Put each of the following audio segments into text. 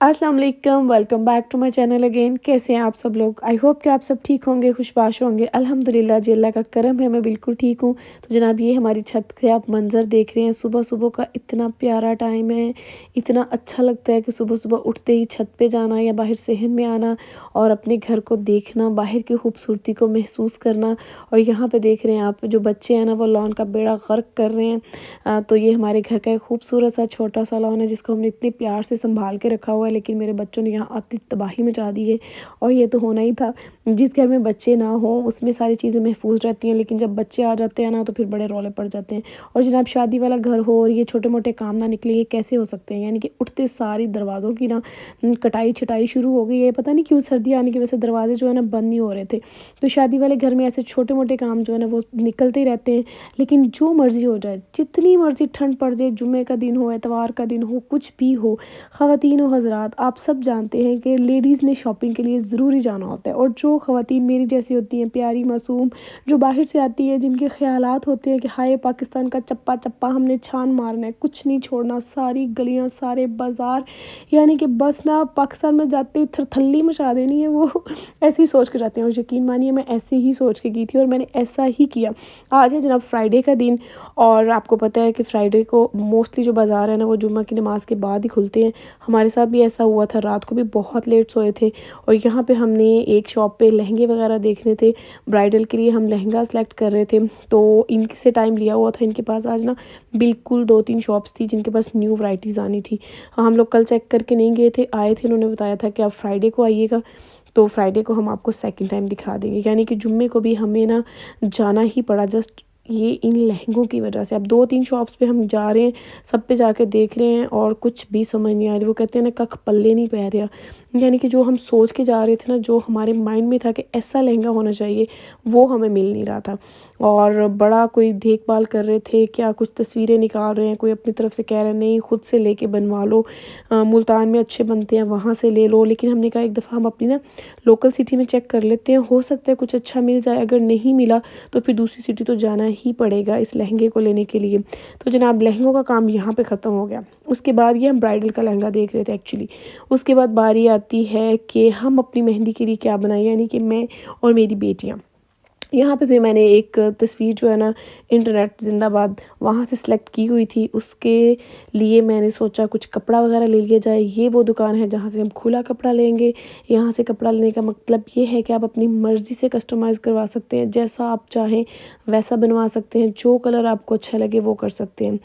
अस्सलाम वालेकुम, welcome back to my channel again. कैसे हैं आप सब लोग? आई होप कि आप सब ठीक होंगे, खुशबाश होंगे। अल्हम्दुलिल्लाह जी, अल्लाह का करम है, मैं बिल्कुल ठीक हूँ। तो जनाब, ये हमारी छत के आप मंज़र देख रहे हैं। सुबह-सुबह का इतना प्यारा टाइम है, इतना अच्छा लगता है कि सुबह-सुबह उठते ही छत पे जाना या बाहर सहन में आना और अपने घर को देखना, बाहर की खूबसूरती को महसूस करना। और यहाँ पे देख रहे हैं आप, जो बच्चे हैं ना, वो लॉन का बेड़ा गर्क कर रहे हैं। तो ये हमारे घर का एक खूबसूरत सा छोटा सा लॉन है, जिसको हमने इतने प्यार से संभाल के रखा हुआ है, लेकिन मेरे बच्चों ने यहाँ आती तबाही मचा दी है। और ये तो होना ही था, जिस घर में बच्चे ना हों उसमें सारी चीज़ें महफूज रहती हैं, लेकिन जब बच्चे आ जाते हैं ना तो फिर बड़े रौले पड़ जाते हैं। और जनाब, शादी वाला घर हो और ये छोटे मोटे काम ना निकले, ये कैसे हो सकते हैं? यानी कि उठते सारी दरवाज़ों की ना कटाई छटाई शुरू हो गई है। पता नहीं क्यों सर्दी आने की वजह से दरवाजे जो है ना बंद नहीं हो रहे थे। तो शादी वाले घर में ऐसे छोटे मोटे काम जो है ना वो निकलते ही रहते हैं। लेकिन जो मर्ज़ी हो जाए, जितनी मर्ज़ी ठंड पड़ जाए, जुम्मे का दिन हो, इतवार का दिन हो, कुछ भी हो, ख़वातीन व हज़रात, आप सब जानते हैं कि लेडीज़ ने शॉपिंग के लिए ज़रूरी जाना होता है। और जो ख़वातीन मेरी जैसी होती हैं, प्यारी मासूम, जो बाहर से आती हैं, जिनके ख़यालात होते हैं कि हाय पाकिस्तान का चप्पा चप्पा हमने छान मारना है, कुछ नहीं छोड़ना, सारी गलियाँ, सारे बाज़ार, यानी कि बस ना पाकिस्तान में जाते ही थरथल्ली मचा देनी है, वो ऐसे ही सोच के जाते हैं। और यकीन मानिए, मैं ऐसे ही सोच के गई थी और मैंने ऐसा ही किया। आज है जनाब फ्राइडे का दिन, और आपको पता है कि फ्राइडे को मोस्टली जो बाज़ार है ना वो जुम्मा की नमाज़ के बाद ही खुलते हैं। हमारे साथ भी ऐसा हुआ था, रात को भी बहुत लेट सोए थे। और यहाँ पे हमने एक शॉप पे लहंगे वगैरह देखने थे, ब्राइडल के लिए हम लहंगा सेलेक्ट कर रहे थे। तो इनसे टाइम लिया हुआ था, इनके पास आज ना बिल्कुल 2-3 शॉप्स थी जिनके पास न्यू वैराइटीज़ आनी थी। हम लोग कल चेक करके नहीं गए थे, आए थे, उन्होंने बताया था कि आप फ्राइडे को आइएगा, तो फ्राइडे को हम आपको सेकंड टाइम दिखा देंगे। यानी कि जुम्मे को भी हमें ना जाना ही पड़ा, जस्ट ये इन लहंगों की वजह से। अब 2-3 शॉप्स पे हम जा रहे हैं, सब पे जाके देख रहे हैं और कुछ भी समझ नहीं आ रही। वो कहते हैं ना, कख पल्ले नहीं पै रहा। यानी कि जो हम सोच के जा रहे थे ना, जो हमारे माइंड में था कि ऐसा लहंगा होना चाहिए, वो हमें मिल नहीं रहा था। और बड़ा कोई देखभाल कर रहे थे, क्या कुछ तस्वीरें निकाल रहे हैं, कोई अपनी तरफ से कह रहे हैं नहीं खुद से लेके बनवा लो, मुल्तान में अच्छे बनते हैं वहाँ से ले लो। लेकिन हमने कहा एक दफ़ा हम अपनी ना लोकल सिटी में चेक कर लेते हैं, हो सकता है कुछ अच्छा मिल जाए। अगर नहीं मिला तो फिर दूसरी सिटी तो जाना ही पड़ेगा इस लहंगे को लेने के लिए। तो जनाब, लहंगों का काम यहाँ पे ख़त्म हो गया। उसके बाद ये हम ब्राइडल का लहंगा देख रहे थे एक्चुअली। उसके बाद बारी आती है कि हम अपनी मेहंदी के लिए क्या बनाएं, यानी कि मैं और मेरी बेटियाँ। यहाँ पे फिर मैंने एक तस्वीर जो है ना, इंटरनेट ज़िंदाबाद, वहाँ से सिलेक्ट की हुई थी। उसके लिए मैंने सोचा कुछ कपड़ा वगैरह ले लिया जाए। ये वो दुकान है जहाँ से हम खुला कपड़ा लेंगे। यहाँ से कपड़ा लेने का मतलब ये है कि आप अपनी मर्ज़ी से कस्टमाइज़ करवा सकते हैं, जैसा आप चाहें वैसा बनवा सकते हैं, जो कलर आपको अच्छा लगे वो कर सकते हैं।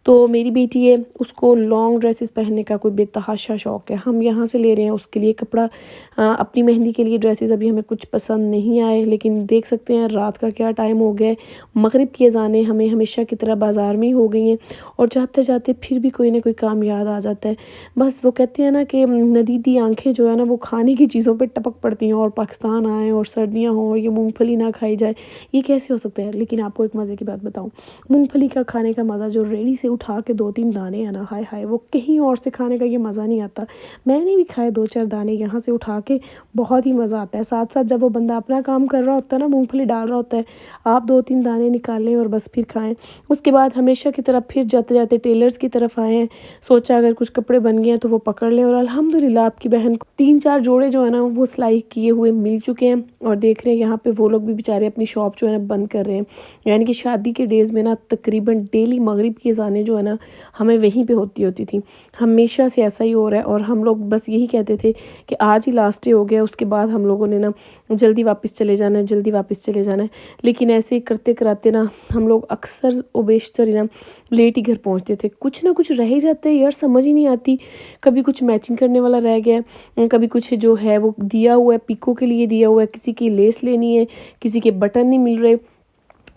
तो मेरी बेटी है, उसको लॉन्ग ड्रेसेस पहनने का कोई बेतहाशा शौक़ है, हम यहाँ से ले रहे हैं उसके लिए कपड़ा। अपनी मेहंदी के लिए ड्रेसेस अभी हमें कुछ पसंद नहीं आए, लेकिन देख सकते हैं रात का क्या टाइम हो गया है। मगरिब की अज़ानें हमें हमेशा की तरह बाज़ार में ही हो गई हैं, और जाते जाते फिर भी कोई ना कोई काम याद आ जाता है। बस वो कहते हैं ना कि नदीदी आंखें जो है ना वो खाने की चीज़ों पे टपक पड़ती हैं, और पाकिस्तान आए और सर्दियाँ हों और ये मूंगफली ना खाई जाए, ये कैसे हो सकता है? लेकिन आपको एक मज़े की बात बताऊँ, मूंगफली का खाने का मज़ा, जो रेडी से उठा के 2-3 दाने हैं ना, हाय हाय, वो कहीं और से खाने का ये मज़ा नहीं आता। मैंने भी खाए 2-4 दाने यहाँ से उठा के, बहुत ही मज़ा आता है। साथ-साथ जब वो बंदा अपना काम कर रहा होता है ना, मूँगफली डाल रहा होता है, आप 2-3 दाने निकालें और बस फिर खाएँ। उसके बाद हमेशा की तरह फिर जाते-जाते टेलर्स की तरफ आए हैं। सोचा अगर कुछ कपड़े बन गए हैं तो वो पकड़ लें, और अल्हम्दुलिल्लाह आपकी बहन को 3-4 जोड़े जो है ना वो सिलाई किए हुए मिल चुके हैं। और देख रहे हैं यहाँ पे वो लोग भी बेचारे अपनी शॉप जो है ना बंद कर रहे हैं। यानी कि शादी के डेज़ में ना तकरीबन डेली मगरिब की अज़ानें जो है ना हमें वहीं पे होती थी। हमेशा से ऐसा ही हो रहा है, और हम लोग बस यही कहते थे कि आज ही लास्ट डे हो गया, उसके बाद हम लोगों ने ना जल्दी वापस चले जाना है, जल्दी वापस चले जाना है। लेकिन ऐसे ही करते कराते ना हम लोग अक्सर व बेशतर ही ना लेट ही घर पहुंचते थे। कुछ ना कुछ रह ही जाता है यार, समझ ही नहीं आती। कभी कुछ मैचिंग करने वाला रह गया है, कभी कुछ जो है वो दिया हुआ है, पिको के लिए दिया हुआ है, किसी की लेस लेनी है, किसी के बटन नहीं मिल रहे।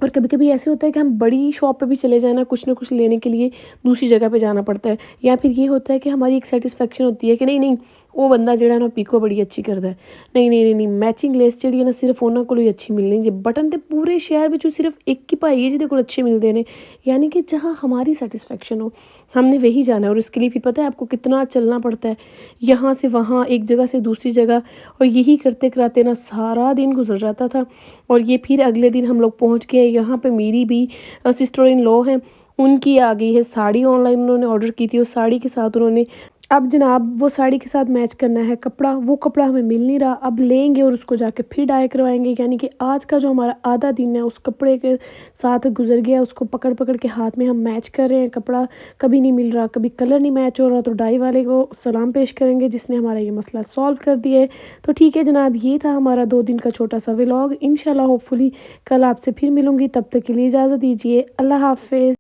और कभी-कभी ऐसे होता है कि हम बड़ी शॉप पे भी चले जाएँ ना, कुछ ना कुछ लेने के लिए दूसरी जगह पे जाना पड़ता है। या फिर ये होता है कि हमारी एक सैटिस्फैक्शन होती है कि नहीं-नहीं, ਉਹ ਬੰਦਾ ਜਿਹੜਾ ਨਾ ਪੀਕੋ ਬੜੀ ਅੱਛੀ ਕਰਦਾ ਹੈ। ਨਹੀਂ ਨਹੀਂ ਨਹੀਂ ਨਹੀਂ ਮੈਚਿੰਗ ਲੇਸ ਜਿਹੜੀ ਹੈ ਨਾ ਸਿਰਫ ਉਹਨਾਂ ਕੋਲੋਂ ਹੀ ਅੱਛੀ ਮਿਲਣੀ ਜੇ। ਬਟਨ ਤੇ पूरे शहर ਵਿੱਚੋਂ सिर्फ एक ही भाई है ਜਿਹਦੇ ਕੋਲ अच्छे मिलते हैं। यानी कि जहाँ हमारी सेटिस्फेक्शन हो, हमने वही जाना है। और उसके लिए फिर पता है आपको कितना चलना पड़ता है, यहाँ से वहाँ, एक जगह से दूसरी जगह। और यही करते कराते ना सारा दिन गुजर जाता था। और ये फिर अगले दिन हम लोग पहुँच गए। यहाँ पे मेरी भी सिस्टर इन लॉ हैं, उनकी आ गई है साड़ी, ऑनलाइन उन्होंने ऑर्डर की थी, उस साड़ी के साथ उन्होंने اب جناب وہ ساڑی کے ساتھ میچ کرنا ہے کپڑا، وہ کپڑا ہمیں مل نہیں رہا، اب لیں گے اور اس کو جا کے پھر ڈائی کروائیں گے، یعنی کہ آج کا جو ہمارا آدھا دن ہے اس کپڑے کے ساتھ گزر گیا، اس کو پکڑ پکڑ کے ہاتھ میں ہم میچ کر رہے ہیں، کپڑا کبھی نہیں مل رہا، کبھی کلر نہیں میچ ہو رہا، تو ڈائی والے کو سلام پیش کریں گے جس نے ہمارا یہ مسئلہ سالو کر دیا ہے۔ تو ٹھیک ہے جناب، یہ تھا ہمارا 2 دن کا چھوٹا سا ولاگ، انشاءاللہ ہوپ فلی کل آپ سے پھر ملوں گی، تب تک کے لیے اجازت دیجیے، اللہ حافظ۔